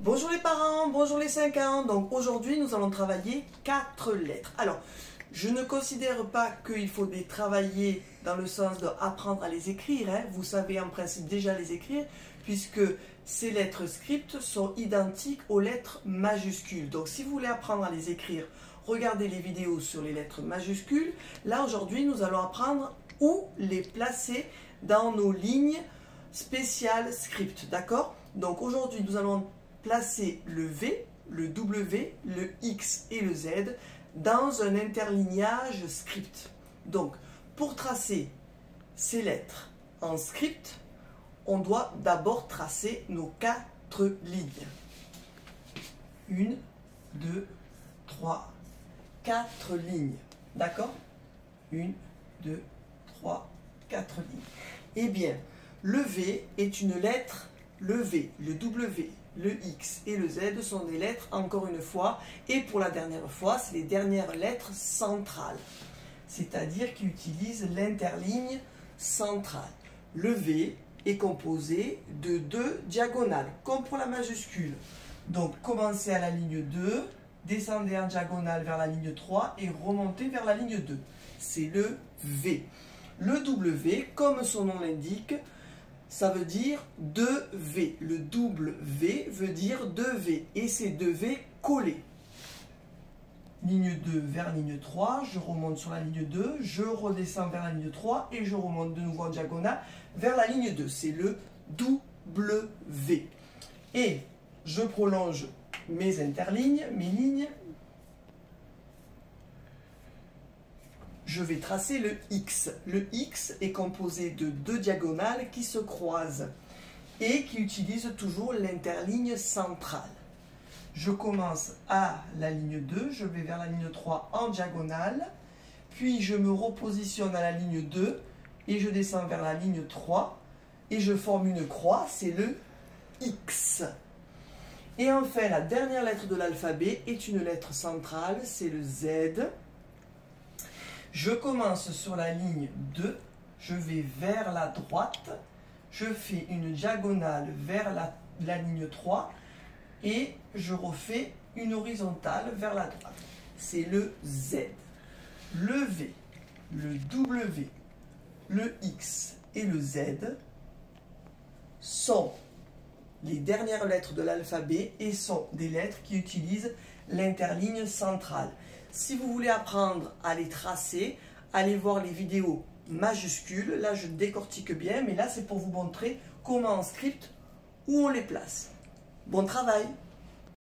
Bonjour les parents, bonjour les 5 ans. Donc aujourd'hui nous allons travailler 4 lettres. Alors je ne considère pas qu'il faut les travailler dans le sens d'apprendre à les écrire, hein. Vous savez en principe déjà les écrire puisque ces lettres script sont identiques aux lettres majuscules. Donc si vous voulez apprendre à les écrire, regardez les vidéos sur les lettres majuscules. Là aujourd'hui nous allons apprendre où les placer dans nos lignes spéciales script, d'accord? Donc aujourd'hui nous allons placer le V, le W, le X et le Z dans un interlignage script. Donc, pour tracer ces lettres en script, on doit d'abord tracer nos 4 lignes. 1, 2, 3, 4 lignes. D'accord? 1, 2, 3, 4 lignes. Eh bien, le V est une lettre, le V, le W, le X et le Z sont des lettres, encore une fois, et pour la dernière fois, c'est les dernières lettres centrales, c'est-à-dire qui utilisent l'interligne centrale. Le V est composé de 2 diagonales, comme pour la majuscule. Donc, commencez à la ligne 2, descendez en diagonale vers la ligne 3 et remontez vers la ligne 2. C'est le V. Le W, comme son nom l'indique, ça veut dire 2V. Le double V veut dire 2V. Et c'est 2V collés. Ligne 2 vers ligne 3. Je remonte sur la ligne 2. Je redescends vers la ligne 3. Et je remonte de nouveau en diagonale vers la ligne 2. C'est le W. Et je prolonge mes interlignes, mes lignes. Je vais tracer le X. Le X est composé de 2 diagonales qui se croisent et qui utilisent toujours l'interligne centrale. Je commence à la ligne 2, je vais vers la ligne 3 en diagonale, puis je me repositionne à la ligne 2 et je descends vers la ligne 3 et je forme une croix, c'est le X. Et enfin, la dernière lettre de l'alphabet est une lettre centrale, c'est le Z. Je commence sur la ligne 2, je vais vers la droite, je fais une diagonale vers la ligne 3 et je refais une horizontale vers la droite. C'est le Z. Le V, le W, le X et le Z sont les dernières lettres de l'alphabet et sont des lettres qui utilisent l'interligne centrale. Si vous voulez apprendre à les tracer, allez voir les vidéos majuscules. Là, je décortique bien, mais là, c'est pour vous montrer comment en script, où on les place. Bon travail!